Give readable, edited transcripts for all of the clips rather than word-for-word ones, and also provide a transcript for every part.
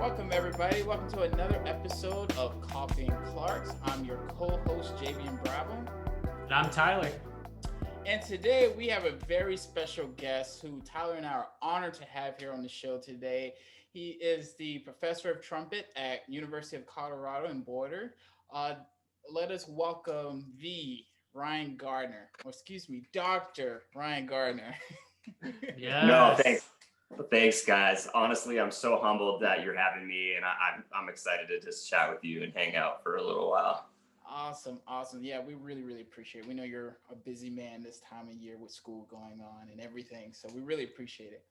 Welcome, everybody. Welcome to another episode of Coffee and Clarks. I'm your co-host, JB Bravo. And I'm Tyler. And today we have a very special guest who Tyler and I are honored to have here on the show today. He is the Professor of Trumpet at University of Colorado in Boulder. Let us welcome the Ryan Gardner, or excuse me, Dr. Ryan Gardner. Yes. No, thanks, guys. Honestly, I'm so humbled that you're having me, and I'm excited to just chat with you and hang out for a little while. Awesome. Yeah, we really appreciate it. We know you're a busy man this time of year with school going on and everything, so we really appreciate it.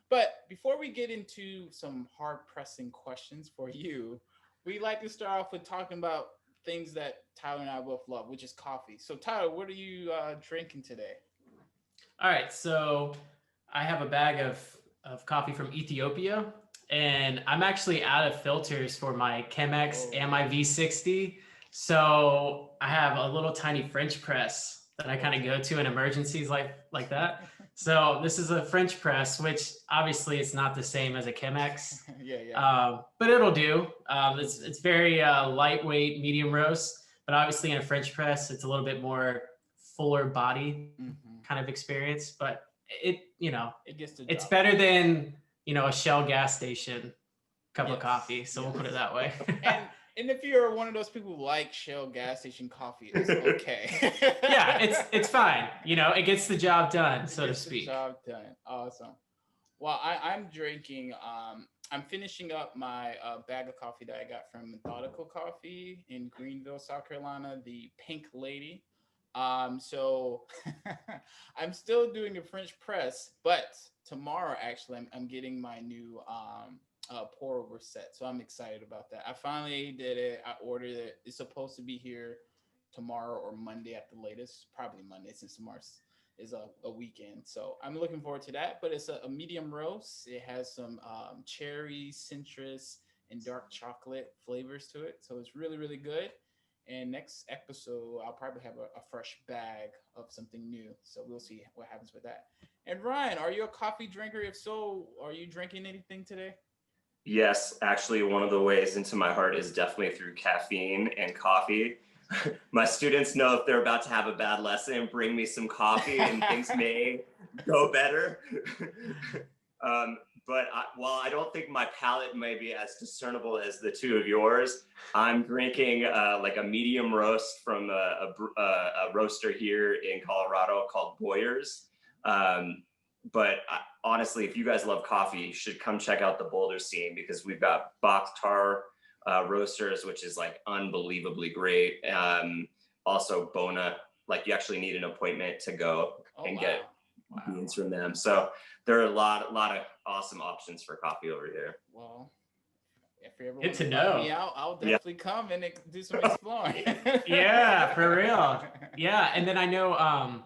But before we get into some hard-pressing questions for you, we like to start off with talking about things that Tyler and I both love, which is coffee. So Tyler, what are you drinking today? All right, so I have a bag of coffee from Ethiopia, and I'm actually out of filters for my Chemex and my V60. So I have a little tiny French press that I kind of go to in emergencies like that. So this is a French press, which obviously it's not the same as a Chemex. But it'll do. It's very lightweight, medium roast, but obviously in a French press, it's a little bit more fuller body kind of experience. But it gets to it's better than a Shell gas station cup of coffee. So we'll put it that way. And if you're one of those people who like Shell gas station coffee, it's okay. Yeah, it's fine. It gets the job done, so to speak. Job done. Awesome. Well, I'm drinking. I'm finishing up my bag of coffee that I got from Methodical Coffee in Greenville, South Carolina, the Pink Lady. So I'm still doing a French press, but tomorrow actually I'm getting my new pour over set. So I'm excited about that. I finally did it. I ordered it. It's supposed to be here tomorrow or Monday at the latest. Probably Monday since tomorrow is a weekend. So I'm looking forward to that. But it's a medium roast. It has some cherry, citrus, and dark chocolate flavors to it. So it's really good. And next episode, I'll probably have a fresh bag of something new. So we'll see what happens with that. And Ryan, are you a coffee drinker? If so, are you drinking anything today? Yes, actually, one of the ways into my heart is definitely through caffeine and coffee. My students know if they're about to have a bad lesson, bring me some coffee and things may go better. But while I don't think my palate may be as discernible as the two of yours, I'm drinking like a medium roast from a roaster here in Colorado called Boyer's. But honestly, if you guys love coffee, you should come check out the Boulder scene because we've got box tar roasters, which is like unbelievably great. Also Bona, like you actually need an appointment to go get beans from them. So there are a lot of awesome options for coffee over here. Well, if you ever Good to know. Me out, I'll definitely come and do some exploring. Yeah, for real. Yeah, and then I know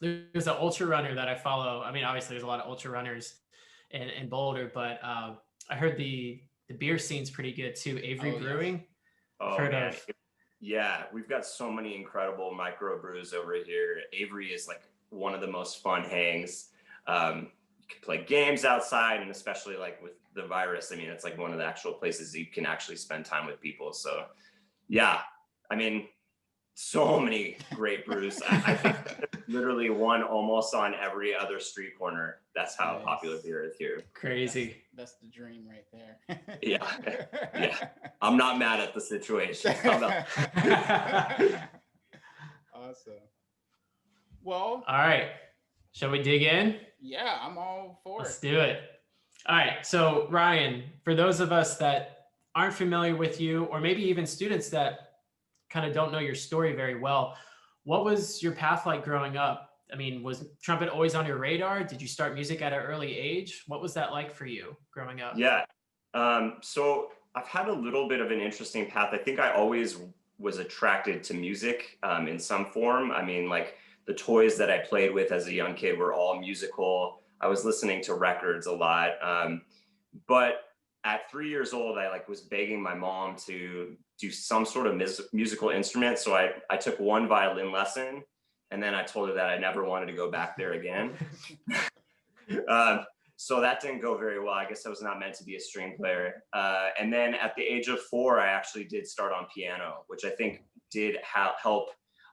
there's an ultra runner that I follow. I mean, obviously there's a lot of ultra runners in Boulder, but I heard the beer scene's pretty good too. Avery Brewing. Yes. Yeah, we've got so many incredible micro brews over here. Avery is like one of the most fun hangs. You can play games outside, and especially like with the virus, I mean, it's like one of the actual places you can actually spend time with people. So yeah, I mean, so many great brews. I think literally one almost on every other street corner. That's how popular beer is here. Crazy. That's the dream right there. Yeah. I'm not mad at the situation. Awesome. Well, all right. Shall we dig in? Yeah, I'm all for Let's do it. All right. So Ryan, for those of us that aren't familiar with you, or maybe even students that kind of don't know your story very well, what was your path like growing up? I mean, was trumpet always on your radar? Did you start music at an early age? What was that like for you growing up? Yeah. So I've had a little bit of an interesting path. I think I always was attracted to music in some form. I mean, like the toys that I played with as a young kid were all musical. I was listening to records a lot. But at 3 years old, I was begging my mom to do some sort of musical instrument. So I took one violin lesson, and then I told her that I never wanted to go back there again. So that didn't go very well. I guess I was not meant to be a string player. And then at the age of 4, I actually did start on piano, which I think did help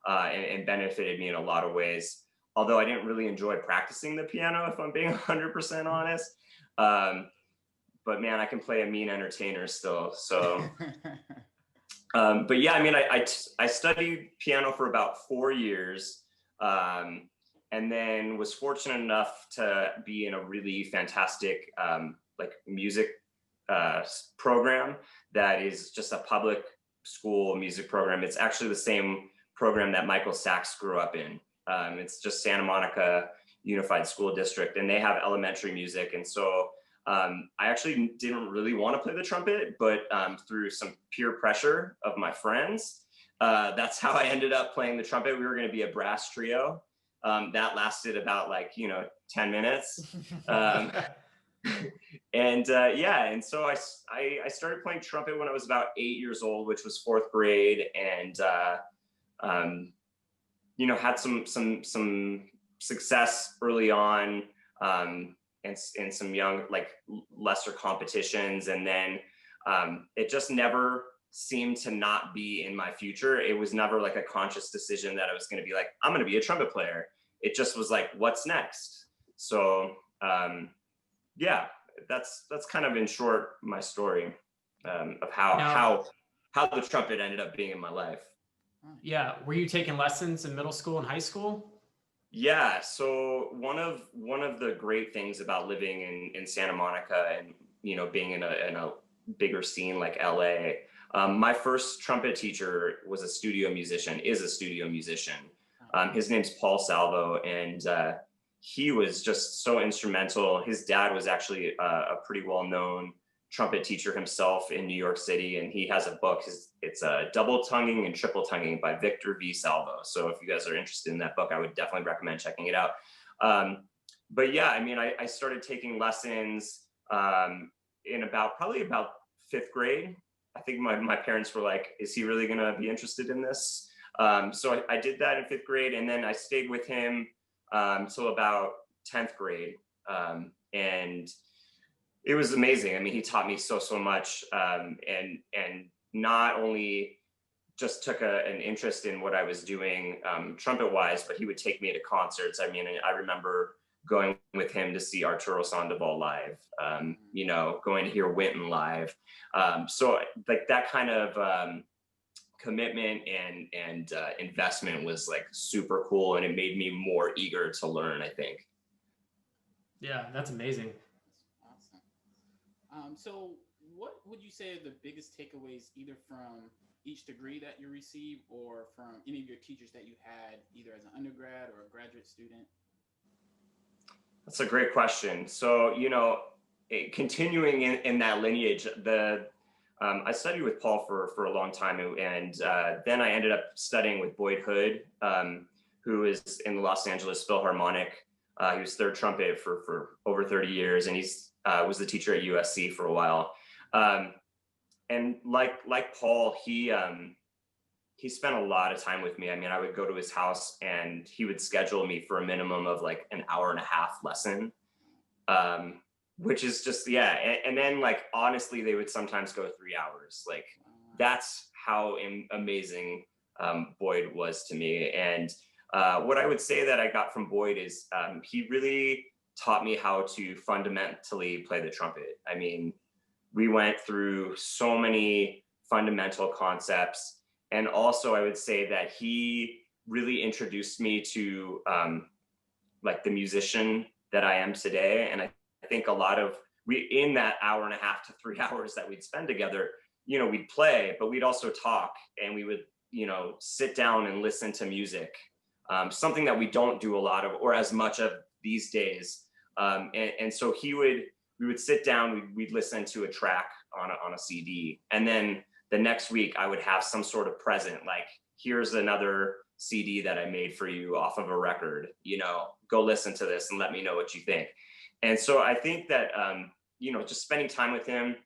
and benefited me in a lot of ways. Although I didn't really enjoy practicing the piano, if I'm being 100% honest. But man, I can play a mean entertainer still. So, but yeah, I mean, I studied piano for about 4 years. And then was fortunate enough to be in a really fantastic like music program that is just a public school music program. It's actually the same program that Michael Sachs grew up in. It's just Santa Monica Unified School District, and they have elementary music. And so I actually didn't really want to play the trumpet, but through some peer pressure of my friends, that's how I ended up playing the trumpet. We were going to be a brass trio. That lasted about 10 minutes. And so I started playing trumpet when I was about 8 years old, which was 4th grade, and had some success early on, and some young, lesser competitions. And then it just never seemed to not be in my future. It was never like a conscious decision that I was going to be like, I'm going to be a trumpet player. It just was like, what's next? So that's kind of in short my story of how the trumpet ended up being in my life. Yeah. Were you taking lessons in middle school and high school? Yeah. So one of the great things about living in Santa Monica and, being in a bigger scene like LA, my first trumpet teacher is a studio musician. His name's Paul Salvo, and he was just so instrumental. His dad was actually a pretty well-known trumpet teacher himself in New York City, and he has a book. It's Double Tonguing and Triple Tonguing by Victor V. Salvo. So if you guys are interested in that book, I would definitely recommend checking it out. But yeah, I mean, I started taking lessons in probably about 5th grade. I think my parents were like, is he really going to be interested in this? So I did that in 5th grade, and then I stayed with him till about 10th grade. And it was amazing. I mean, he taught me so much, and not only just took an interest in what I was doing trumpet wise, but he would take me to concerts. I mean, I remember going with him to see Arturo Sandoval live, going to hear Wynton live. So like that kind of commitment and investment was like super cool, and it made me more eager to learn, I think. Yeah, that's amazing. Awesome. So what would you say are the biggest takeaways either from each degree that you received or from any of your teachers that you had either as an undergrad or a graduate student? That's a great question. So, continuing in that lineage, I studied with Paul for a long time, and then I ended up studying with Boyd Hood, who is in the Los Angeles Philharmonic. He was 3rd trumpet for over 30 years, and he's was the teacher at USC for a while. And like Paul, he spent a lot of time with me. I mean, I would go to his house and he would schedule me for a minimum of like an hour and a half lesson, which is just, yeah. And then honestly, they would sometimes go 3 hours. That's how amazing Boyd was to me. And what I would say that I got from Boyd is he really taught me how to fundamentally play the trumpet. I mean, we went through so many fundamental concepts. And also I would say that he really introduced me to the musician that I am today. And I think a lot of in that hour and a half to 3 hours that we'd spend together, we'd play, but we'd also talk, and we would, sit down and listen to music. Something that we don't do a lot of or as much of these days. And so we would sit down, we'd listen to a track on a CD. And then the next week I would have some sort of present, like, here's another CD that I made for you off of a record, go listen to this and let me know what you think. And so I think that, just spending time with him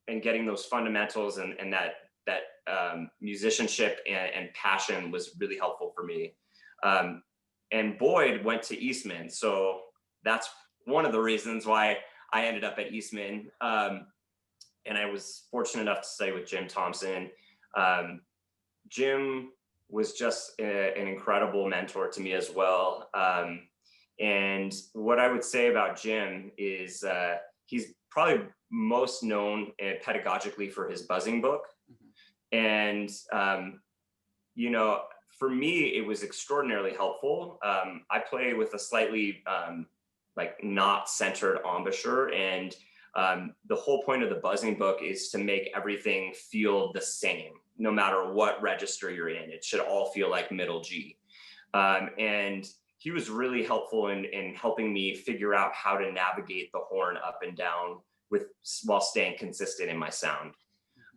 and getting those fundamentals and that musicianship and passion was really helpful for me. And Boyd went to Eastman. So that's one of the reasons why I ended up at Eastman. And I was fortunate enough to study with Jim Thompson. Jim was just an incredible mentor to me as well. And what I would say about Jim is he's probably most known pedagogically for his buzzing book. And, you know, for me, it was extraordinarily helpful. I play with a slightly like not centered embouchure, and the whole point of the buzzing book is to make everything feel the same, no matter what register you're in. It should all feel like middle G. And he was really helpful in helping me figure out how to navigate the horn up and down while staying consistent in my sound.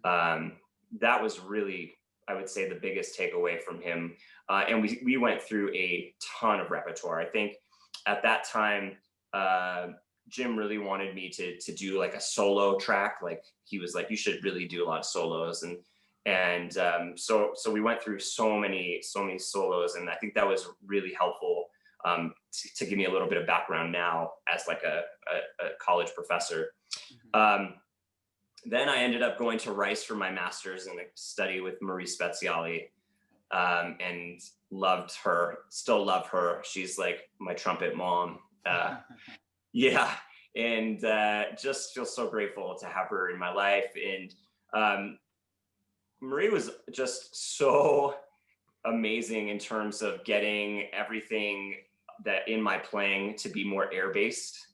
That was really, I would say, the biggest takeaway from him. And we went through a ton of repertoire. I think at that time, Jim really wanted me to do like a solo track. Like he was like, you should really do a lot of solos. And so we went through so many solos. And I think that was really helpful to give me a little bit of background now as like a college professor. Then I ended up going to Rice for my master's and study with Marie Speziali, and loved her, still love her. She's like my trumpet mom. Yeah, and just feel so grateful to have her in my life. And Marie was just so amazing in terms of getting everything that in my playing to be more air-based.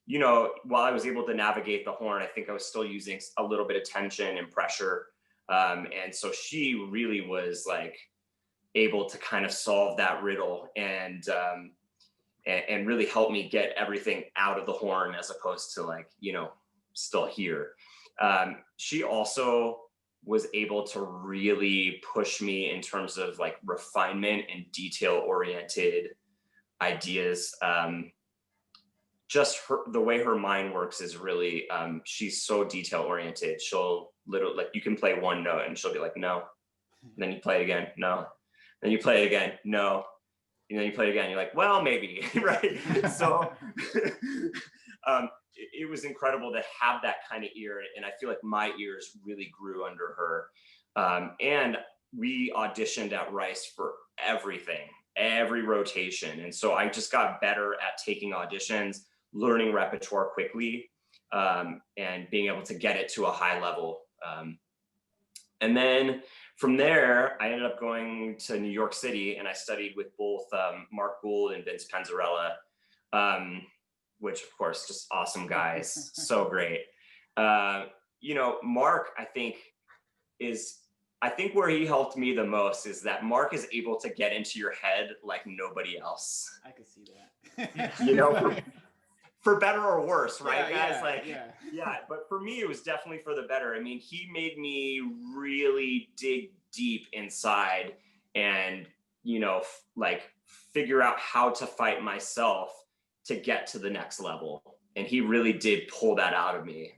You know, while I was able to navigate the horn, I think I was still using a little bit of tension and pressure. And so she really was like able to kind of solve that riddle and really help me get everything out of the horn as opposed to like, you know, still here. She also was able to really push me in terms of like refinement and detail-oriented ideas. Just the way her mind works is really, she's so detail-oriented. She'll literally, like, you can play one note and she'll be like, no. And then you play it again, no. Then you play it again, no. And then you play it again, you're like, well, maybe, right? So it was incredible to have that kind of ear. And I feel like my ears really grew under her. And we auditioned at Rice for everything, every rotation. And so I just got better at taking auditions, learning repertoire quickly, and being able to get it to a high level. And then from there, I ended up going to New York City, and I studied with both Mark Gould and Vince Penzarella, which of course, just awesome guys, so great. You know, Mark, I think where he helped me the most is that Mark is able to get into your head like nobody else. I could see that. You know, for better or worse, right, guys? Yeah. But for me, it was definitely for the better. I mean, he made me really dig deep inside and, you know, like figure out how to fight myself to get to the next level. And he really did pull that out of me.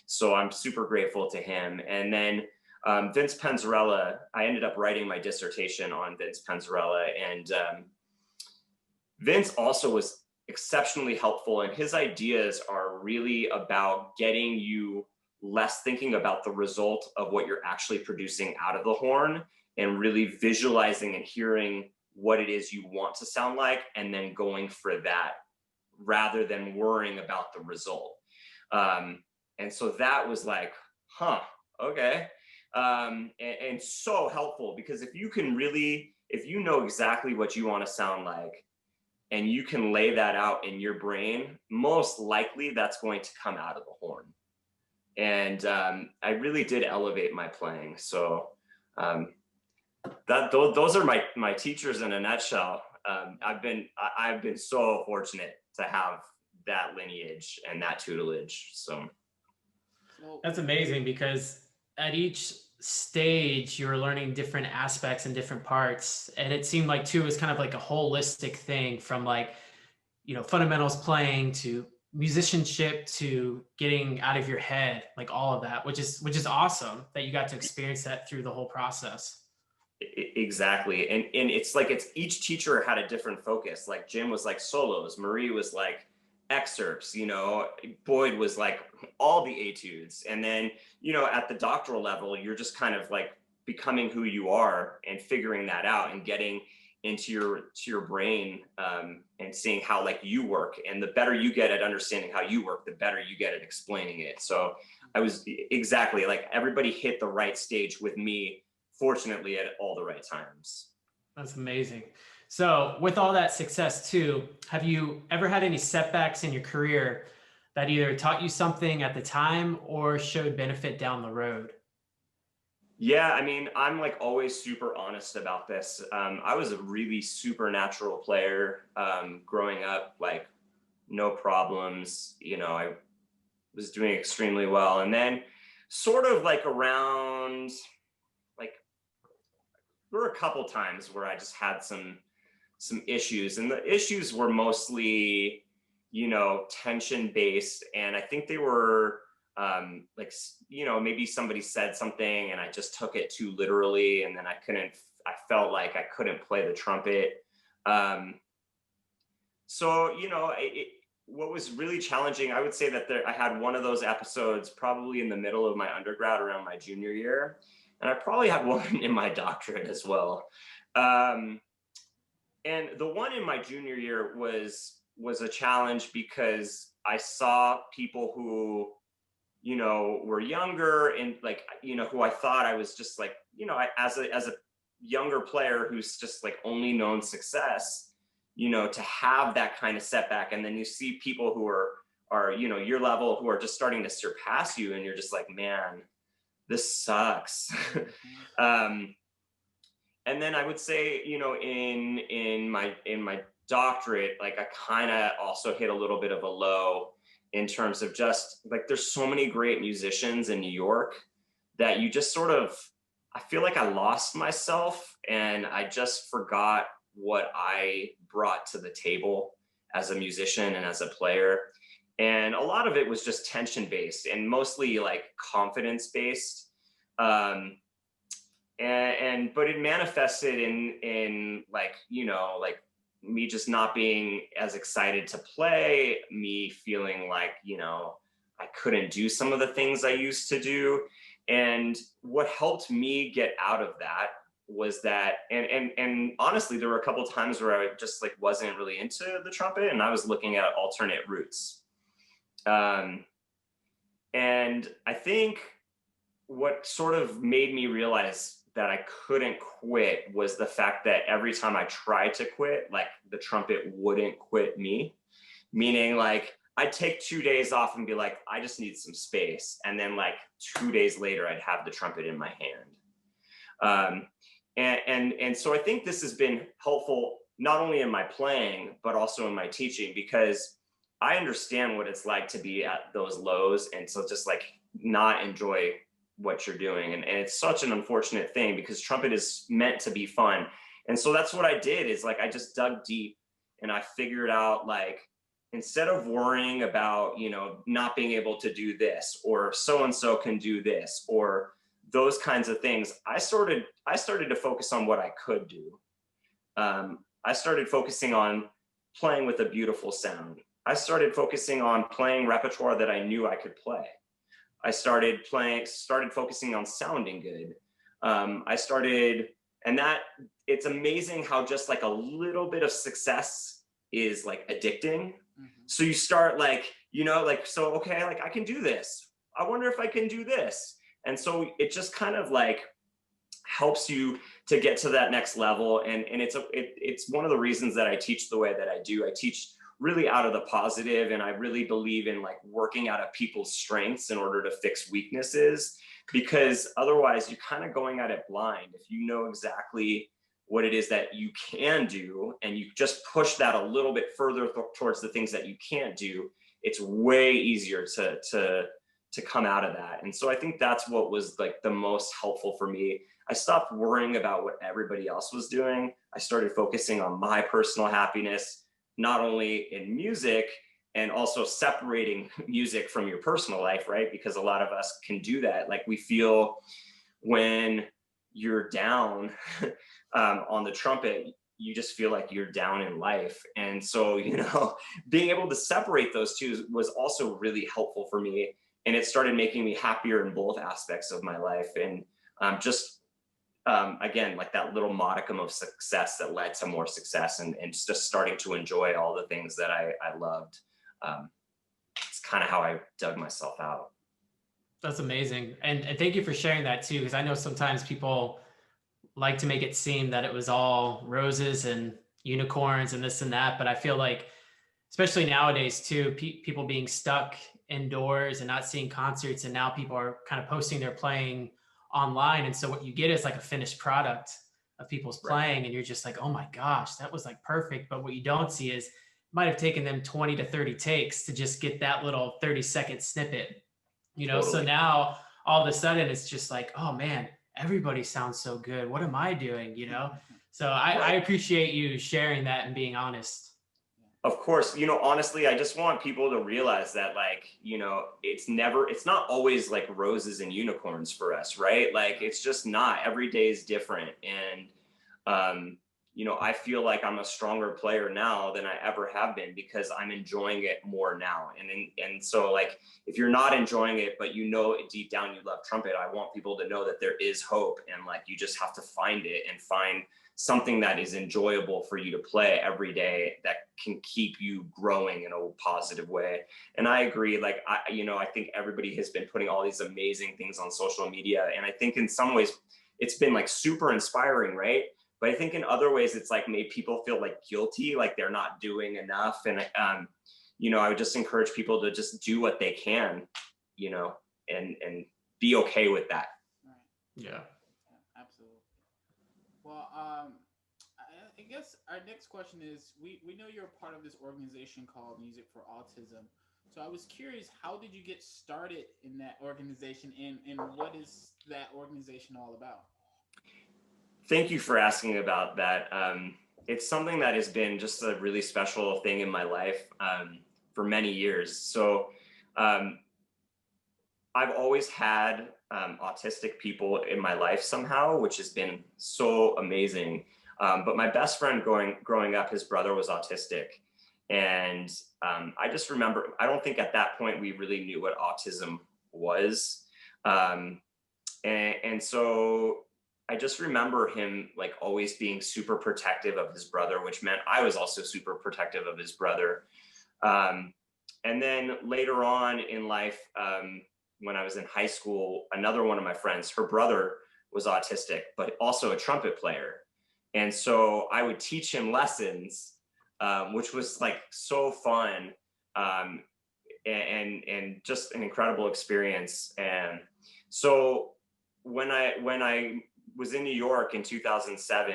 So I'm super grateful to him. And then Vince Penzarella, I ended up writing my dissertation on Vince Penzarella, and Vince also was exceptionally helpful, and his ideas are really about getting you less thinking about the result of what you're actually producing out of the horn and really visualizing and hearing what it is you want to sound like and then going for that rather than worrying about the result. And so that was like, okay. And so helpful, because if you know exactly what you want to sound like, and you can lay that out in your brain, most likely that's going to come out of the horn. And I really did elevate my playing. So those are my teachers in a nutshell. I've been so fortunate to have that lineage and that tutelage. So that's amazing, because at each stage you were learning different aspects and different parts, and it seemed like too was kind of like a holistic thing, from like, you know, fundamentals playing to musicianship to getting out of your head, like all of that, which is awesome that you got to experience that through the whole process. Exactly. And it's like, it's each teacher had a different focus. Like Jim was like solos, Marie was like excerpts, you know, Boyd was like all the etudes. And then, you know, at the doctoral level, you're just kind of like becoming who you are and figuring that out and getting into your brain, and seeing how like you work. And the better you get at understanding how you work, the better you get at explaining it. So I was exactly like, everybody hit the right stage with me, fortunately, at all the right times. That's amazing. So with all that success too, have you ever had any setbacks in your career that either taught you something at the time or showed benefit down the road? Yeah, I mean, I'm like always super honest about this. I was a really supernatural player, growing up, like no problems. You know, I was doing extremely well. And then sort of like around, like, there were a couple times where I just had some issues, and the issues were mostly, you know, tension based. And I think they were, like, you know, maybe somebody said something and I just took it too literally, and then I felt like I couldn't play the trumpet. So, you know, what was really challenging, I would say that I had one of those episodes probably in the middle of my undergrad around my junior year. And I probably had one in my doctorate as well. And the one in my junior year was a challenge because I saw people who, you know, were younger and like, you know, who I thought I was just like, you know, as a younger player who's just like only known success, you know, to have that kind of setback. And then you see people who are, you know, your level, who are just starting to surpass you. And you're just like, man, this sucks. And then I would say, you know, in my doctorate, like I kind of also hit a little bit of a low in terms of just like, there's so many great musicians in New York that you just sort of, I feel like I lost myself and I just forgot what I brought to the table as a musician and as a player. And a lot of it was just tension based and mostly like confidence based. But it manifested in like, you know, like me just not being as excited to play, me feeling like, you know, I couldn't do some of the things I used to do. And what helped me get out of that was that, and honestly, there were a couple of times where I just like wasn't really into the trumpet and I was looking at alternate routes. And I think what sort of made me realize that I couldn't quit was the fact that every time I tried to quit, like the trumpet wouldn't quit me. Meaning like I'd take 2 days off and be like, I just need some space. And then like 2 days later, I'd have the trumpet in my hand. And so I think this has been helpful, not only in my playing, but also in my teaching, because I understand what it's like to be at those lows and so just like not enjoy what you're doing. And it's such an unfortunate thing because trumpet is meant to be fun. And so that's what I did is like, I just dug deep and I figured out like, instead of worrying about, you know, not being able to do this or so-and-so can do this or those kinds of things, I started to focus on what I could do. I started focusing on playing with a beautiful sound. I started focusing on playing repertoire that I knew I could play. I started focusing on sounding good. And that it's amazing how just like a little bit of success is like addicting. Mm-hmm. So you start like, you know, like, so, okay, like I can do this. I wonder if I can do this. And so it just kind of like helps you to get to that next level. And it's one of the reasons that I teach the way that I do. I teach really out of the positive, and I really believe in like working out of people's strengths in order to fix weaknesses, because otherwise you're kind of going at it blind. If you know exactly what it is that you can do and you just push that a little bit further towards the things that you can't do, it's way easier to come out of that. And so I think that's what was like the most helpful for me. I stopped worrying about what everybody else was doing. I started focusing on my personal happiness, not only in music, and also separating music from your personal life, right? Because a lot of us can do that. Like we feel when, you're down on the trumpet, you just feel like you're down in life. And so, you know, being able to separate those two was also really helpful for me. And it started making me happier in both aspects of my life. And just, again, like that little modicum of success that led to more success, and just starting to enjoy all the things that I loved. It's kind of how I dug myself out. That's amazing. And thank you for sharing that too, because I know sometimes people like to make it seem that it was all roses and unicorns and this and that. But I feel like, especially nowadays too, people being stuck indoors and not seeing concerts, and now people are kind of posting their playing online. And so what you get is like a finished product of people's playing, and you're just like, oh my gosh, that was like perfect. But what you don't see is it might have taken them 20 to 30 takes to just get that little 30-second snippet, you know? Totally. So now all of a sudden it's just like, oh man, everybody sounds so good. What am I doing? You know? So I appreciate you sharing that and being honest. Of course, you know, honestly, I just want people to realize that, like, you know, it's not always like roses and unicorns for us, right? Like, it's just not. Every day is different. And, you know, I feel like I'm a stronger player now than I ever have been because I'm enjoying it more now. And so, like, if you're not enjoying it, but you know deep down you love trumpet, I want people to know that there is hope, and like, you just have to find it and find something that is enjoyable for you to play every day that can keep you growing in a positive way. And I agree, like, I think everybody has been putting all these amazing things on social media. And I think in some ways it's been like super inspiring, right? But I think in other ways it's like made people feel like guilty, like they're not doing enough. And, you know, I would just encourage people to just do what they can, you know, and be okay with that. Right. Yeah. Absolutely. Well, I guess our next question is, we know you're a part of this organization called Music for Autism. So I was curious, how did you get started in that organization, and what is that organization all about? Thank you for asking about that. It's something that has been just a really special thing in my life for many years. So I've always had autistic people in my life somehow, which has been so amazing. But my best friend growing up, his brother was autistic. And I just remember, I don't think at that point we really knew what autism was. And so I just remember him like always being super protective of his brother, which meant I was also super protective of his brother. And then later on in life, when I was in high school, another one of my friends, her brother was autistic, but also a trumpet player. And so I would teach him lessons, which was like so fun, and just an incredible experience. And so when I was in New York in 2007,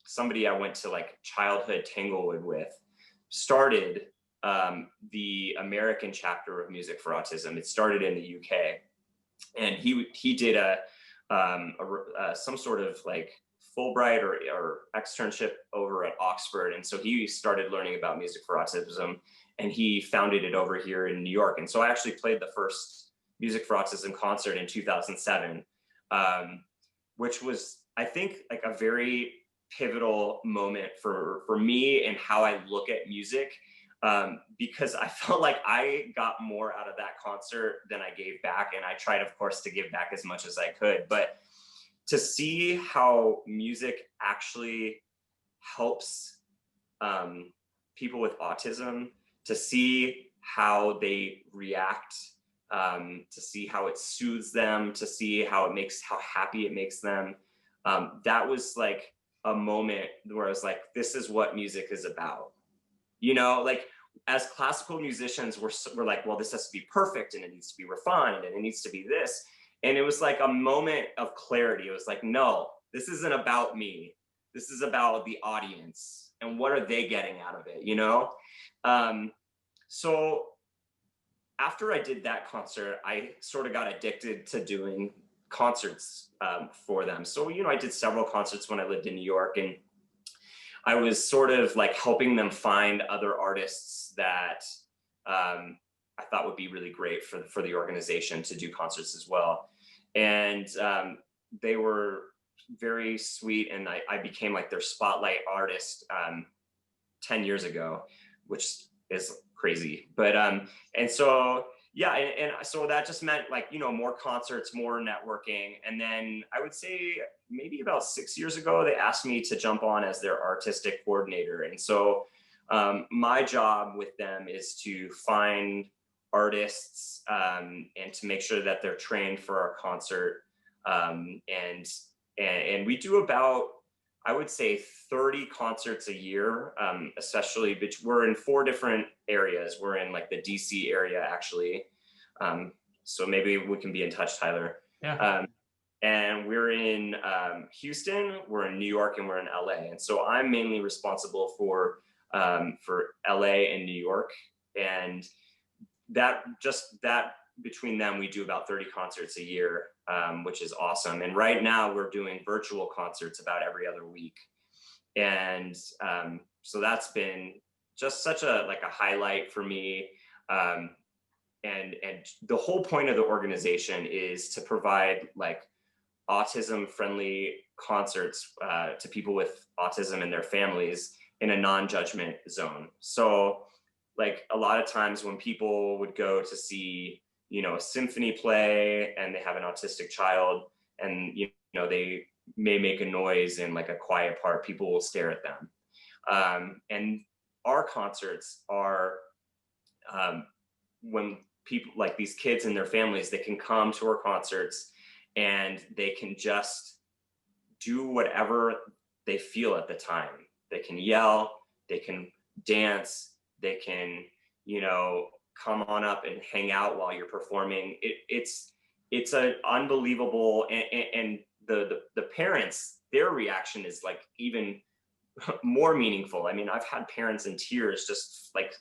somebody I went to like childhood Tanglewood with started the American chapter of Music for Autism. It started in the UK, and he did some sort of like Fulbright or externship over at Oxford, and so he started learning about Music for Autism, and he founded it over here in New York. And so I actually played the first Music for Autism concert in 2007, which was, I think, like a very pivotal moment for me and how I look at music. Because I felt like I got more out of that concert than I gave back. And I tried, of course, to give back as much as I could. But to see how music actually helps people with autism, to see how they react, to see how it soothes them, to see how happy it makes them. That was like a moment where I was like, this is what music is about. You know, like as classical musicians, we're like, well, this has to be perfect and it needs to be refined and it needs to be this. And it was like a moment of clarity. It was like, no, this isn't about me. This is about the audience and what are they getting out of it, you know? So after I did that concert, I sort of got addicted to doing concerts for them. So, you know, I did several concerts when I lived in New York, and I was sort of like helping them find other artists that I thought would be really great for the organization to do concerts as well. And they were very sweet, and I became like their spotlight artist 10 years ago, which is crazy. But and so yeah, and so that just meant like, you know, more concerts, more networking. And then I would say maybe about 6 years ago, they asked me to jump on as their artistic coordinator. And so my job with them is to find artists and to make sure that they're trained for our concert. And we do about, I would say, 30 concerts a year, especially we're in 4 different areas. We're in like the DC area, actually. So maybe we can be in touch, Tyler. Yeah. And we're in Houston, we're in New York, and we're in LA. And so I'm mainly responsible for LA and New York. And that between them, we do about 30 concerts a year, which is awesome. And right now we're doing virtual concerts about every other week. And so that's been just such a highlight for me. And the whole point of the organization is to provide like autism friendly concerts to people with autism and their families in a non-judgment zone. So like a lot of times when people would go to see, you know, a symphony play and they have an autistic child, and you know they may make a noise in like a quiet part, people will stare at them. And our concerts are when people like these kids and their families, they can come to our concerts and they can just do whatever they feel at the time. They can yell, they can dance, they can, you know, come on up and hang out while you're performing. It's an unbelievable, and the parents, their reaction is like even more meaningful. I mean, I've had parents in tears, just like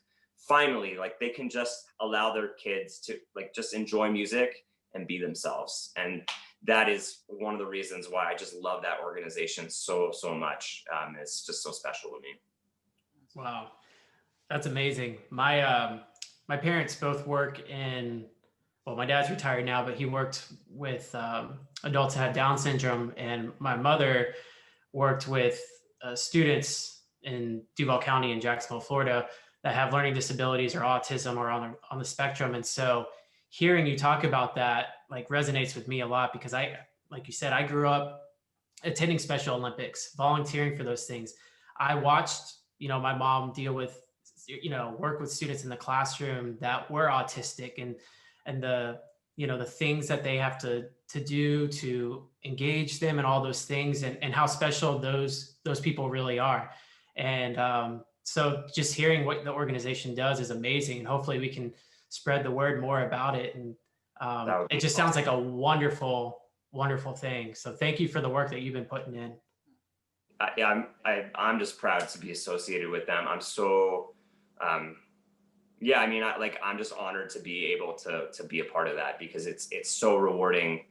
finally, like they can just allow their kids to like just enjoy music and be themselves. And that is one of the reasons why I just love that organization so much. It's just so special to me. Wow, that's amazing. My parents both work in, well, my dad's retired now, but he worked with adults that have Down syndrome, and my mother worked with students in Duval County in Jacksonville, Florida, that have learning disabilities or autism or on the spectrum. And so hearing you talk about that like resonates with me a lot, because I, like you said, I grew up attending Special Olympics, volunteering for those things. I watched, you know, my mom deal with, you know, work with students in the classroom that were autistic, and the, you know, the things that they have to do to engage them and all those things, and how special those people really are. And so just hearing what the organization does is amazing, and hopefully we can spread the word more about it. And it just sounds like a wonderful thing. So thank you for the work that you've been putting in. Yeah, I'm just proud to be associated with them. I'm so, yeah, I mean, I'm just honored to be able to be a part of that, because it's so rewarding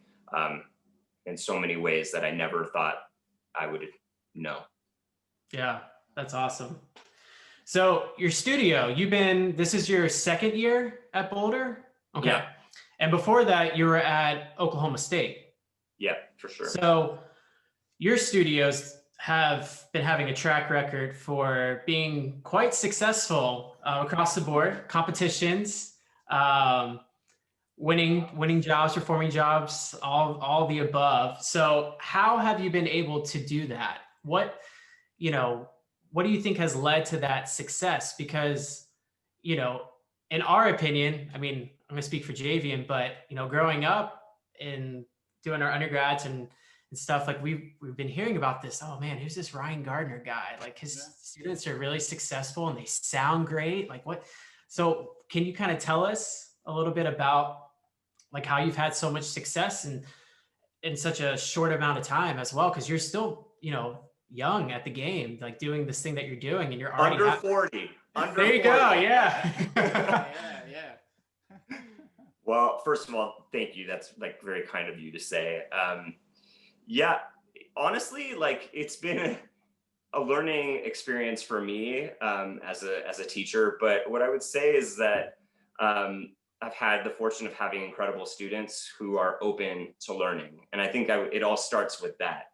in so many ways that I never thought I would know. Yeah, that's awesome. So your studio, this is your second year at Boulder? Okay. Yeah. And before that, you were at Oklahoma State. Yeah, for sure. So your studios have been having a track record for being quite successful across the board, competitions, winning jobs, performing jobs, all the above. So how have you been able to do that? What do you think has led to that success? Because, you know, in our opinion, I mean, I'm going to speak for Javian, but, you know, growing up and doing our undergrads and stuff, like we've been hearing about this. Oh man, who's this Ryan Gardner guy? Like his students are really successful and they sound great. Like what? So can you kind of tell us a little bit about like how you've had so much success and in such a short amount of time as well? Because you're still, you know, young at the game, like doing this thing that you're doing, and you're already under 40. There you go. Yeah. Yeah. Well, first of all, thank you. That's like very kind of you to say. Yeah, honestly, like it's been a learning experience for me as a teacher. But what I would say is that I've had the fortune of having incredible students who are open to learning. And I think it all starts with that.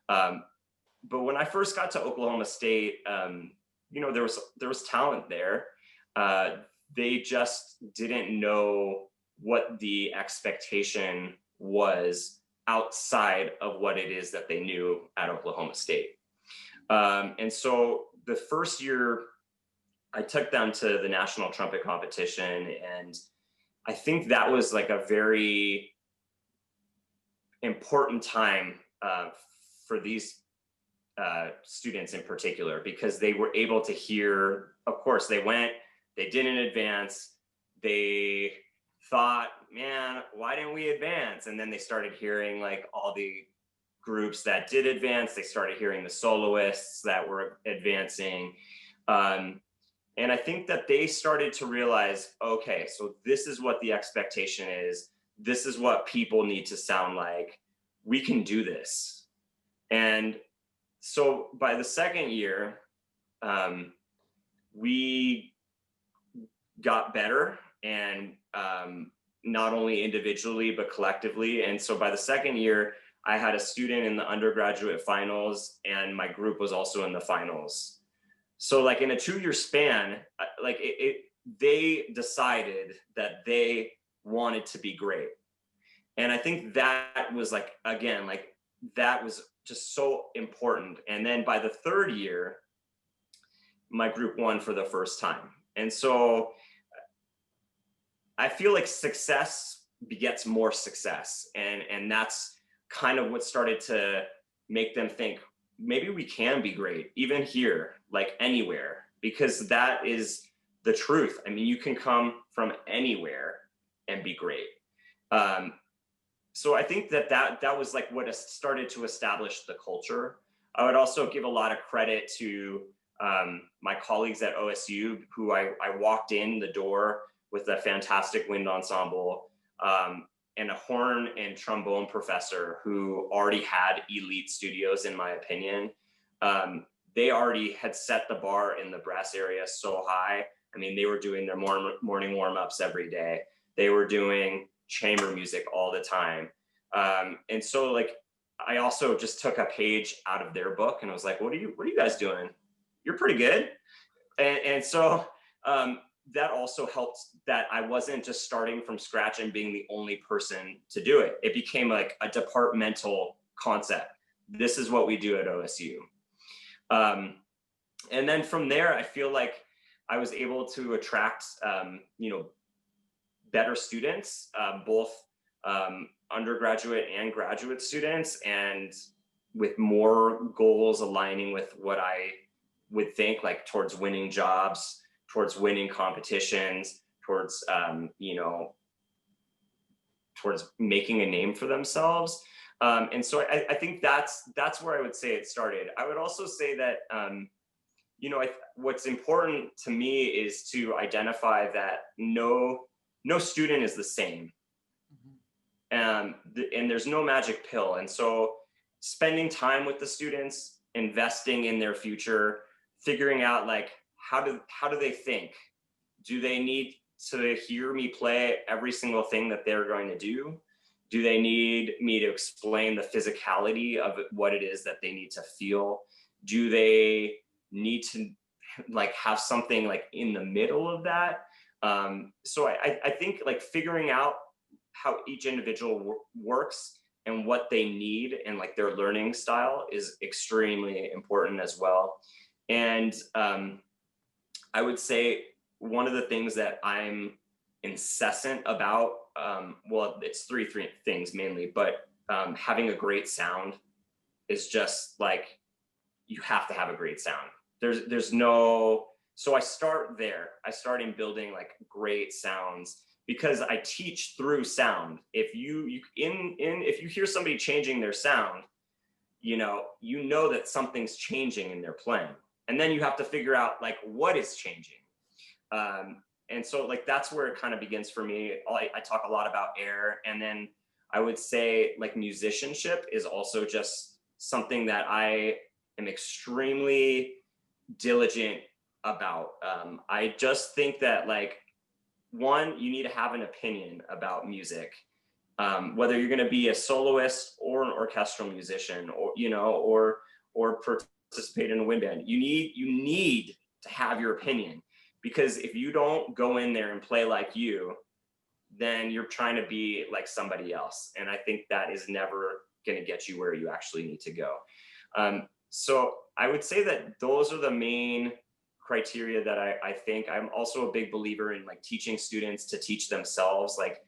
But when I first got to Oklahoma State, you know, there was talent there. They just didn't know what the expectation was outside of what it is that they knew at Oklahoma State. And so the first year I took them to the national trumpet competition, and I think that was like a very important time for these students in particular, because they were able to hear, of course, they didn't advance. They thought, man, why didn't we advance? And then they started hearing like all the groups that did advance. They started hearing the soloists that were advancing. And I think that they started to realize, okay, so this is what the expectation is. This is what people need to sound like. We can do this. And so by the second year, we got better, and not only individually, but collectively. And so by the second year, I had a student in the undergraduate finals, and my group was also in the finals. So like in a 2-year span, like they decided that they wanted to be great. And I think that was like, again, like that was just so important. And then by the third year, my group won for the first time. And so I feel like success begets more success. And that's kind of what started to make them think, maybe we can be great, even here, like anywhere, because that is the truth. I mean, you can come from anywhere and be great. So I think that was like what started to establish the culture. I would also give a lot of credit to my colleagues at OSU, who I walked in the door with a fantastic wind ensemble, and a horn and trombone professor who already had elite studios, in my opinion. They already had set the bar in the brass area so high. I mean, they were doing their morning warm-ups every day. They were doing chamber music all the time. And so like, I also just took a page out of their book and I was like, what are you guys doing? You're pretty good. And so that also helped that I wasn't just starting from scratch and being the only person to do it. It became like a departmental concept. This is what we do at OSU. And then from there, I feel like I was able to attract, you know, better students, both undergraduate and graduate students, and with more goals aligning with what I would think, like towards winning jobs, towards winning competitions, towards, you know, towards making a name for themselves. And so I think that's where I would say it started. I would also say that, you know, what's important to me is to identify that no student is the same. And there's no magic pill. And so spending time with the students, investing in their future, figuring out like, how do they think? Do they need to hear me play every single thing that they're going to do? Do they need me to explain the physicality of what it is that they need to feel? Do they need to like have something like in the middle of that? So I think like figuring out how each individual works and what they need and like their learning style is extremely important as well. And I would say one of the things that I'm incessant about, well, it's three things mainly, but having a great sound is just like, you have to have a great sound. There's no, so I start there. I start in building like great sounds, because I teach through sound. If you hear somebody changing their sound, you know that something's changing in their playing. And then you have to figure out like what is changing. And so like, that's where it kind of begins for me. I talk a lot about air. And then I would say like musicianship is also just something that I am extremely diligent about. I just think that like one, you need to have an opinion about music, whether you're going to be a soloist or an orchestral musician, or or participate in a wind band. You need to have your opinion, because if you don't go in there and play like you, then you're trying to be like somebody else. And I think that is never going to get you where you actually need to go. So I would say that those are the main criteria that I think. I'm also a big believer in like teaching students to teach themselves. Like,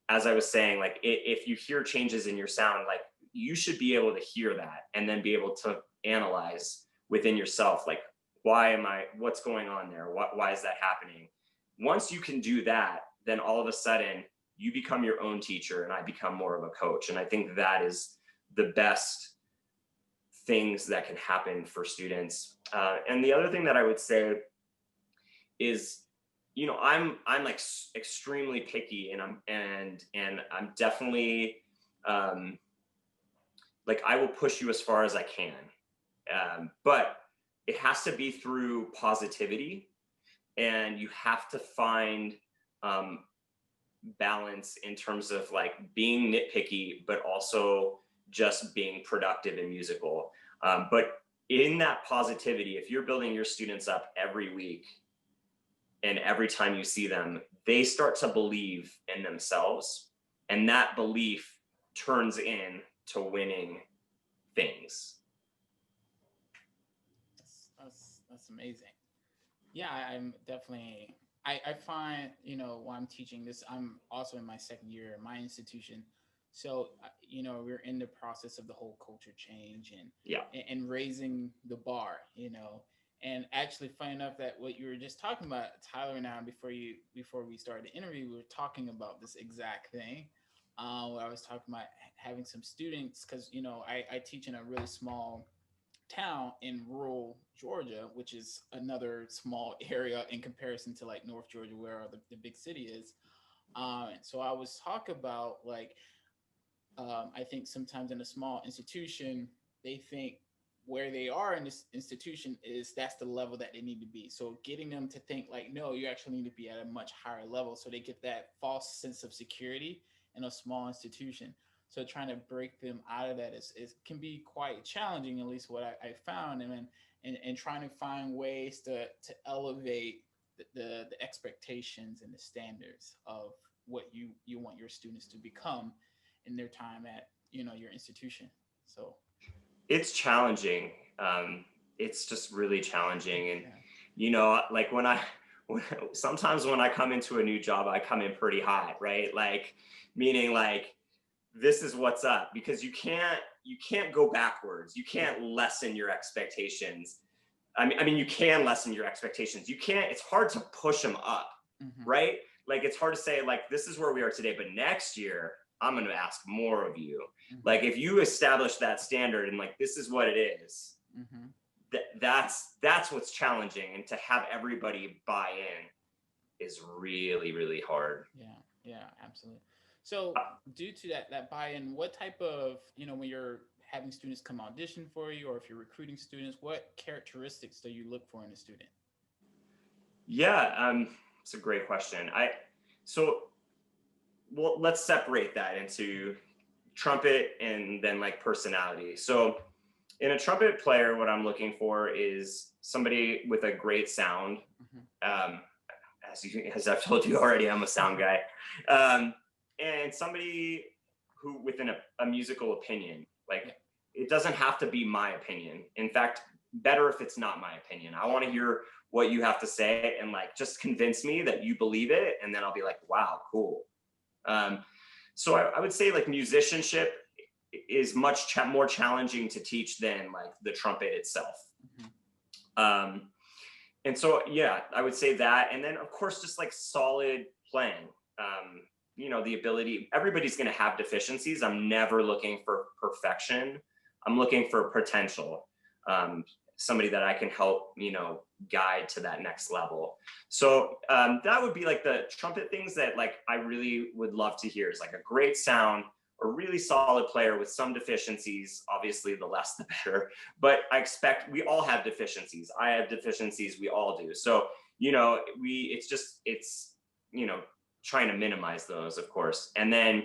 as I was saying, like if you hear changes in your sound, like you should be able to hear that and then be able to analyze within yourself, like, what's going on there? Why is that happening? Once you can do that, then all of a sudden you become your own teacher and I become more of a coach. And I think that is the best things that can happen for students. And the other thing that I would say is, I'm like extremely picky, and I'm definitely like, I will push you as far as I can. But it has to be through positivity, and you have to find balance in terms of like being nitpicky, but also just being productive and musical. But in that positivity, if you're building your students up every week, and every time you see them, they start to believe in themselves, and that belief turns into winning things. That's amazing. Yeah, I'm definitely. I find, while I'm teaching this, I'm also in my second year at my institution. So, we're in the process of the whole culture change and raising the bar, And actually, funny enough, that what you were just talking about, Tyler and I, before we started the interview, we were talking about this exact thing. Where I was talking about having some students, because I teach in a really small town in rural Georgia, which is another small area in comparison to like North Georgia, where the big city is. So I was talking about like, I think sometimes in a small institution, they think where they are in this institution that's the level that they need to be. So getting them to think like, no, you actually need to be at a much higher level. So they get that false sense of security in a small institution. So trying to break them out of that can be quite challenging, at least what I found. And trying to find ways to elevate the expectations and the standards of what you want your students to become in their time at your institution. So it's challenging. It's just really challenging. And like sometimes when I come into a new job, I come in pretty hot, right? Like, meaning like, this is what's up, because you can't go backwards. You can't lessen your expectations. I mean, you can lessen your expectations. You can't, it's hard to push them up, right? Like, it's hard to say like, this is where we are today, but next year I'm going to ask more of you. Like, if you establish that standard and like, this is what it is, that's what's challenging. And to have everybody buy in is really, really hard. Yeah, absolutely. So due to that buy-in, what type of, when you're having students come audition for you, or if you're recruiting students, what characteristics do you look for in a student? Yeah, it's a great question. Well, let's separate that into trumpet and then like personality. So in a trumpet player, what I'm looking for is somebody with a great sound. As I've told you already, I'm a sound guy. And somebody who within a musical opinion. Like, it doesn't have to be my opinion. In fact, better if it's not my opinion. I want to hear what you have to say and like just convince me that you believe it, and then I'll be like, wow, cool. So I would say like musicianship is much more challenging to teach than like the trumpet itself. And so, yeah, I would say that. And then of course, just like solid playing, the ability, everybody's going to have deficiencies. I'm never looking for perfection. I'm looking for potential. Somebody that I can help, guide to that next level. So that would be like the trumpet things that like I really would love to hear, is like a great sound, a really solid player with some deficiencies. Obviously, the less the better, but I expect we all have deficiencies. I have deficiencies, we all do. So, it's trying to minimize those, of course. And then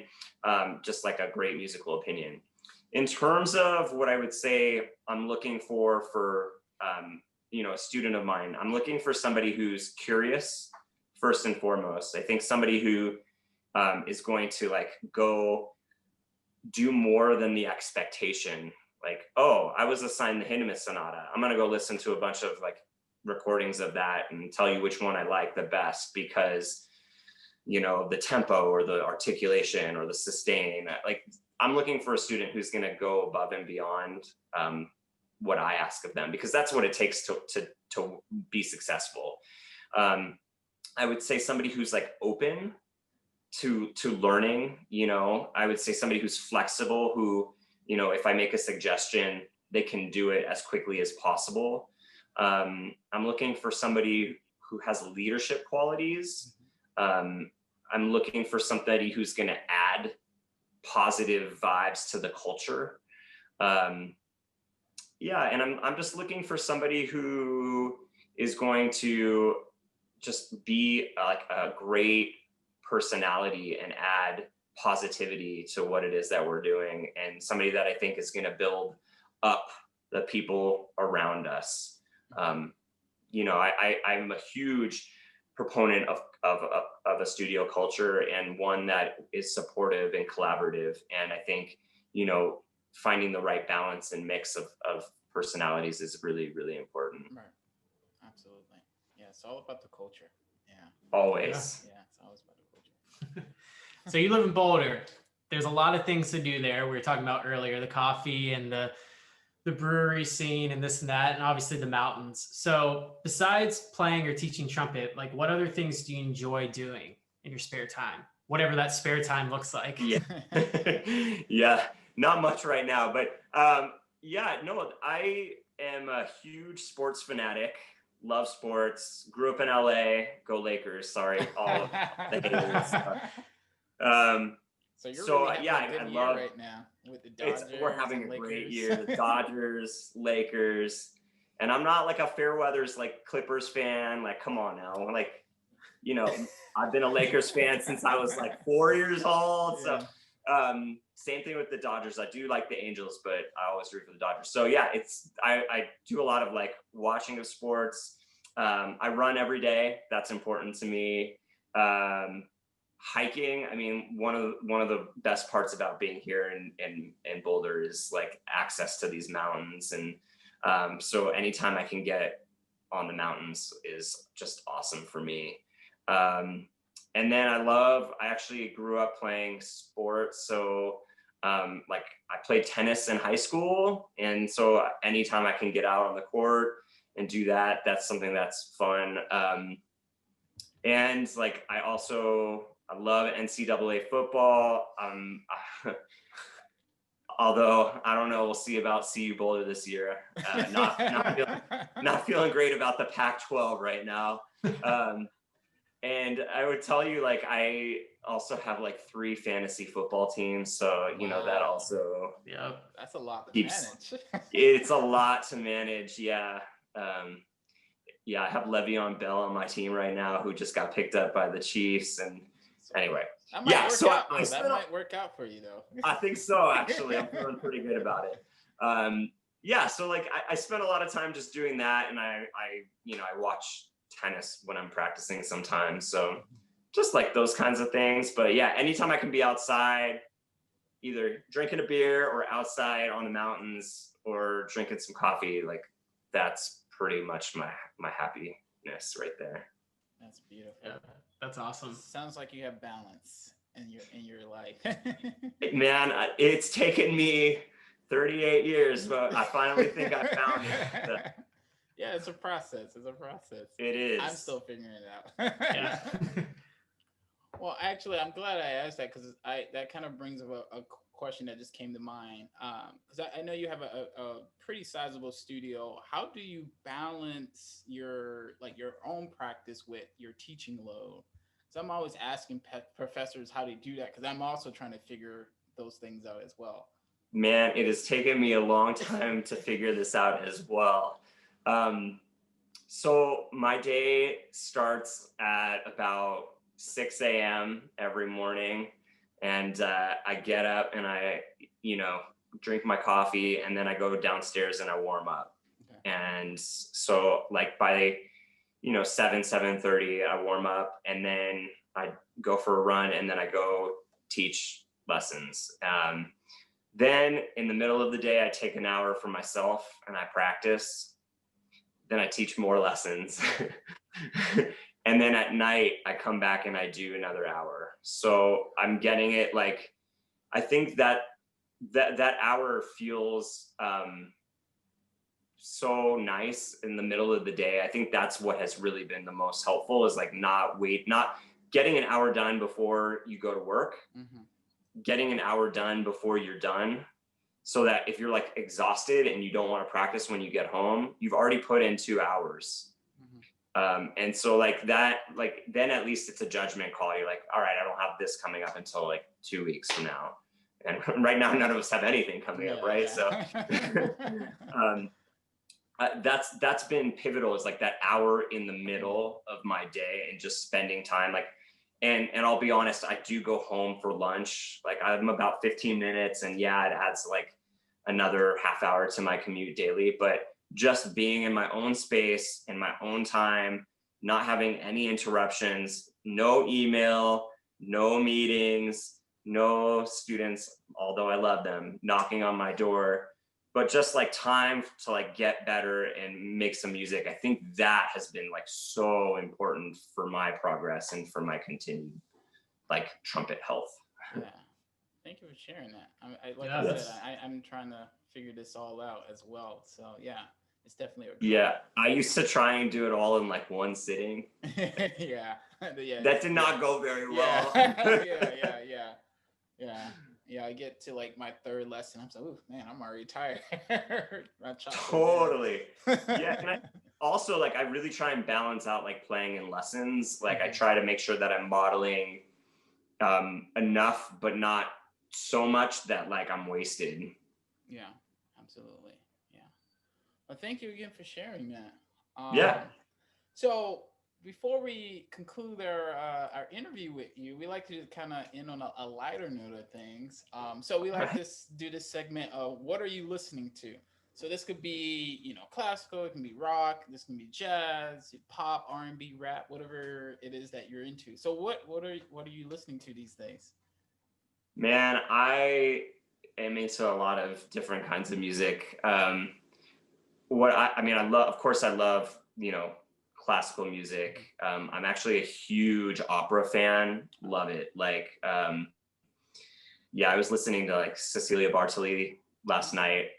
just like a great musical opinion. In terms of what I would say I'm looking for a student of mine, I'm looking for somebody who's curious first and foremost. I think somebody who is going to like go do more than the expectation. Like, oh, I was assigned the Hindemith Sonata. I'm gonna go listen to a bunch of like recordings of that and tell you which one I like the best because, the tempo or the articulation or the sustain. Like, I'm looking for a student who's gonna go above and beyond what I ask of them, because that's what it takes to be successful. I would say somebody who's like open to learning, I would say somebody who's flexible, who, if I make a suggestion, they can do it as quickly as possible. I'm looking for somebody who has leadership qualities. I'm looking for somebody who's going to add positive vibes to the culture. And I'm just looking for somebody who is going to just be like a great personality and add positivity to what it is that we're doing, and somebody that I think is going to build up the people around us. I'm a huge proponent of a studio culture, and one that is supportive and collaborative. And I think, finding the right balance and mix of personalities is really, really important. Right. Absolutely. Yeah. It's all about the culture. Yeah. Always. Yeah. It's always about the culture. So you live in Boulder. There's a lot of things to do there. We were talking about earlier, the coffee and the brewery scene and this and that, and obviously the mountains. So besides playing or teaching trumpet, like what other things do you enjoy doing in your spare time? Whatever that spare time looks like. Yeah. Yeah. Not much right now, but I am a huge sports fanatic. Love sports. Grew up in LA. Go Lakers. Sorry, all of the haters. So you're really having a good year right now with the Dodgers. We're having a great year. The Dodgers, Lakers, and I'm not like a Fairweathers like Clippers fan. Like, come on now. Like, I've been a Lakers fan since I was like 4 years old. Yeah. So same thing with the Dodgers. I do like the Angels, but I always root for the Dodgers. So yeah, I do a lot of like watching of sports. I run every day. That's important to me. Hiking. I mean, one of the best parts about being here in Boulder is like access to these mountains. And so anytime I can get on the mountains is just awesome for me. And then I actually grew up playing sports. So like I played tennis in high school. And so anytime I can get out on the court and do that, that's something that's fun. And like, I love NCAA football. Although I don't know, we'll see about CU Boulder this year. Not feeling great about the Pac-12 right now. And I would tell you, like, I also have like 3 fantasy football teams. So, that also, that's a lot to manage. It's a lot to manage. Yeah. I have Le'Veon Bell on my team right now, who just got picked up by the Chiefs. And anyway, that might work out for you though. I think so. Actually, I'm feeling pretty good about it. So like I spend a lot of time just doing that, and I watch tennis when I'm practicing sometimes. So just like those kinds of things. But yeah, anytime I can be outside, either drinking a beer or outside on the mountains or drinking some coffee, like that's pretty much my happiness right there. That's beautiful. Yeah, that's awesome. Sounds like you have balance in your life. Man, it's taken me 38 years, but I finally think I found it. Yeah, it's a process. It is. I'm still figuring it out. Yeah. Well, actually, I'm glad I asked that, because that kind of brings up a question that just came to mind. Because I know you have a pretty sizable studio. How do you balance your own practice with your teaching load? So I'm always asking professors how to do that, because I'm also trying to figure those things out as well. Man, it has taken me a long time to figure this out as well. So my day starts at about 6 a.m. every morning. And I get up and I, drink my coffee, and then I go downstairs and I warm up. Okay. And so like by, 7:30, I warm up, and then I go for a run, and then I go teach lessons. Then in the middle of the day, I take an hour for myself and I practice. Then I teach more lessons. And then at night, I come back and I do another hour. So I'm getting it, like, I think that hour feels so nice in the middle of the day. I think that's what has really been the most helpful, is like not getting an hour done before you go to work, getting an hour done before you're done, so that if you're like exhausted and you don't want to practice when you get home, you've already put in 2 hours. And so like that, like then at least it's a judgment call. You're like, all right, I don't have this coming up until like 2 weeks from now. And right now, none of us have anything coming up, right? Yeah. So that's been pivotal, is like that hour in the middle of my day and just spending time, like, and I'll be honest, I do go home for lunch. Like I'm about 15 minutes, and yeah, it adds like another half hour to my commute daily, but just being in my own space, in my own time, not having any interruptions, no email, no meetings, no students, although I love them, knocking on my door, but just like time to like get better and make some music. I think that has been like so important for my progress and for my continued like trumpet health. Yeah, thank you for sharing that. I said, I'm trying to figure this all out as well. So yeah, it's definitely a yeah. I used to try and do it all in like one sitting. Yeah. That did not go very well. Yeah, I get to like my third lesson, I'm like, oh man, I'm already tired. Totally. Yeah, and I also, like, I really try and balance out like playing and lessons. Like I try to make sure that I'm modeling enough, but not so much that like I'm wasted. Yeah, absolutely. Yeah. Well, thank you again for sharing that. Yeah. So before we conclude our interview with you, we like to kind of end on a lighter note of things. So we like to do this segment of what are you listening to? So this could be, classical, it can be rock, this can be jazz, pop, R&B, rap, whatever it is that you're into. So what are you listening to these days? Man, I am into a lot of different kinds of music. I love, of course, I love, classical music. I'm actually a huge opera fan. Love it. Like, I was listening to like Cecilia Bartoli last night.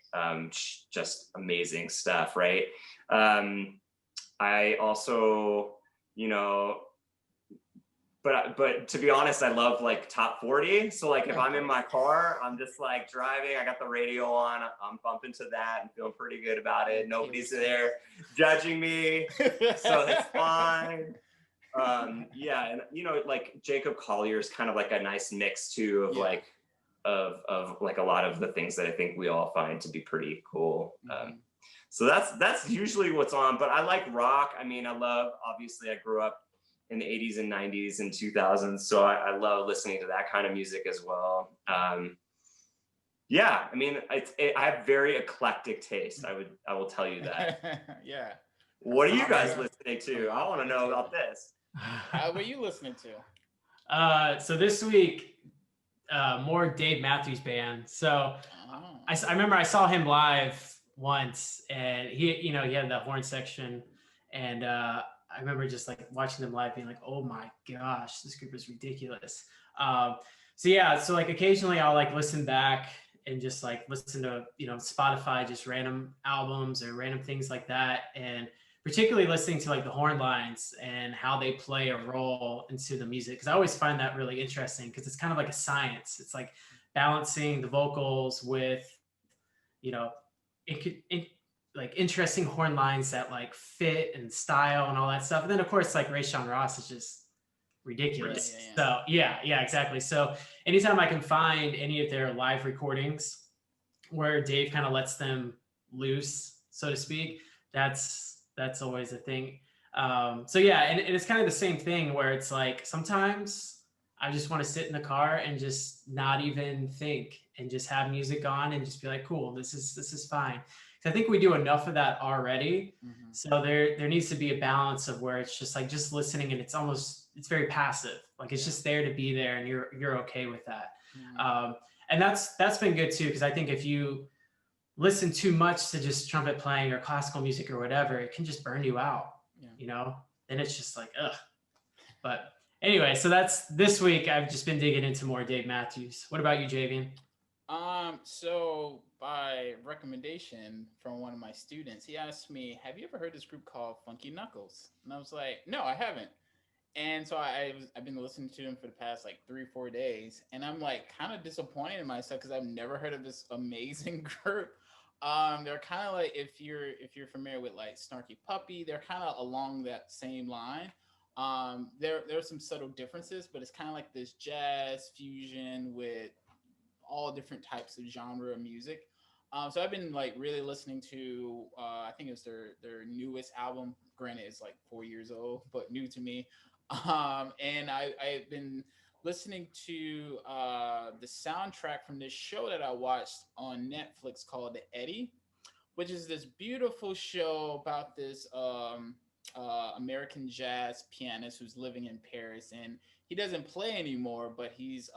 Just amazing stuff, right? I also, but to be honest, I love like top 40. So like if I'm in my car, I'm just like driving, I got the radio on, I'm bumping to that and feeling pretty good about it. Nobody's there judging me, so it's fine. And like Jacob Collier's kind of like a nice mix too of like of like a lot of the things that I think we all find to be pretty cool. So that's usually what's on, but I like rock. I mean, obviously I grew up in the 80s and 90s and 2000s. So I love listening to that kind of music as well. I mean, I have very eclectic taste. I will tell you that. Yeah. What are you guys listening to? I want to know about this. What are you listening to? So this week, more Dave Matthews Band. So I remember I saw him live once, and he had the horn section, and I remember just like watching them live being like, oh my gosh, this group is ridiculous. So like occasionally I'll like listen back and just like listen to, Spotify, just random albums or random things like that. And particularly listening to like the horn lines and how they play a role into the music. Cause I always find that really interesting because it's kind of like a science. It's like balancing the vocals with, like interesting horn lines that like fit and style and all that stuff. And then of course, like Ray Sean Ross is just ridiculous. So yeah, exactly. So anytime I can find any of their live recordings where Dave kind of lets them loose, so to speak, that's always a thing. So yeah, and it's kind of the same thing where it's like sometimes I just want to sit in the car and just not even think and just have music on and just be like, cool, this is fine. 'Cause I think we do enough of that already. Mhm. So there needs to be a balance of where it's just like just listening and it's very passive. Like it's just there to be there and you're okay with that. Mhm. And that's been good too, because I think if you listen too much to just trumpet playing or classical music or whatever, it can just burn you out, Yeah. you know? Then it's just like, ugh. But anyway, so that's this week. I've just been digging into more Dave Matthews. What about you, Javian? So by recommendation from one of my students, he asked me, "Have you ever heard this group called Funky Knuckles?" And I was like, "No, I haven't." And so I've been listening to him for the past like 3 or 4 days, and I'm like kind of disappointed in myself because I've never heard of this amazing group. They're kind of like if you're familiar with like Snarky Puppy, they're kind of along that same line. There's some subtle differences, but it's kind of like this jazz fusion with all different types of genre of music. So I've been like really listening to I think it's their newest album. Granted, it's like 4 years old, but new to me. And I've been listening to the soundtrack from this show that I watched on Netflix called The Eddie, which is this beautiful show about this American jazz pianist who's living in Paris, and he doesn't play anymore, but he's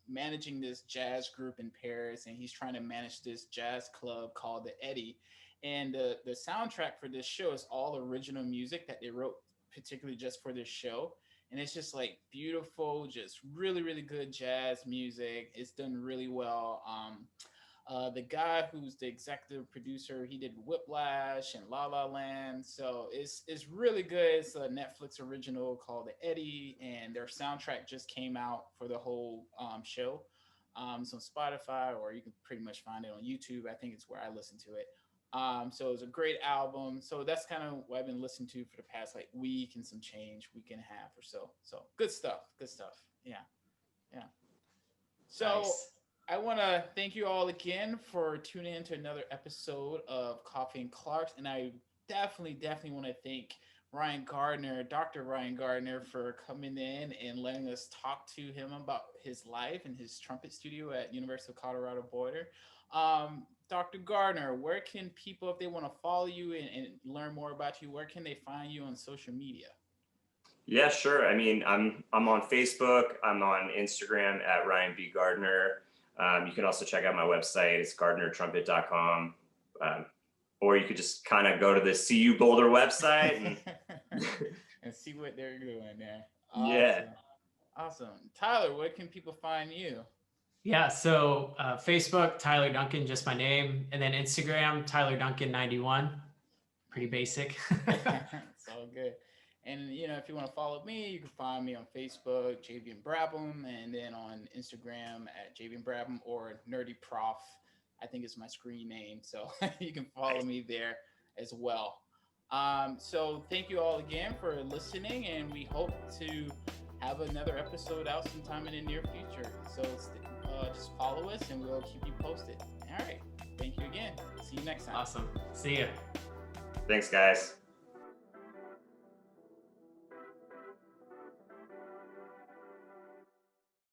managing this jazz group in Paris, and he's trying to manage this jazz club called the Eddie. And the soundtrack for this show is all original music that they wrote particularly just for this show. And it's just like beautiful, just really, really good jazz music. It's done really well. The guy who's the executive producer, he did Whiplash and La La Land, so it's really good. It's a Netflix original called The Eddie, and their soundtrack just came out for the whole show. So on Spotify, or you can pretty much find it on YouTube. I think it's where I listen to it. So it's a great album. So that's kind of what I've been listening to for the past like week and some change, week and a half or so. So good stuff. Good stuff. Yeah. Yeah. So Nice. I want to thank you all again for tuning in to another episode of Coffee and Clarks. And I definitely want to thank Ryan Gardner, Dr. Ryan Gardner, for coming in and letting us talk to him about his life and his trumpet studio at University of Colorado Boulder. Dr. Gardner, where can people, if they want to follow you and learn more about you, where can they find you on social media? Yeah, sure. I mean, I'm on Facebook. I'm on Instagram at Ryan B. Gardner. You can also check out my website. It's gardnertrumpet.com. Or you could just kind of go to the CU Boulder website and see what they're doing there. Yeah. Awesome. Tyler, where can people find you? Yeah, so Facebook, Tyler Duncan, just my name, and then Instagram, Tyler Duncan 91. Pretty basic. It's all good. And if you want to follow me, you can find me on Facebook, Javian Brabham, and then on Instagram at Javian Brabham or Nerdy Prof. I think it's my screen name, so you can follow me there as well. So thank you all again for listening, and we hope to have another episode out sometime in the near future. So just follow us, and we'll keep you posted. All right. Thank you again. See you next time. Awesome. See ya. Thanks, guys.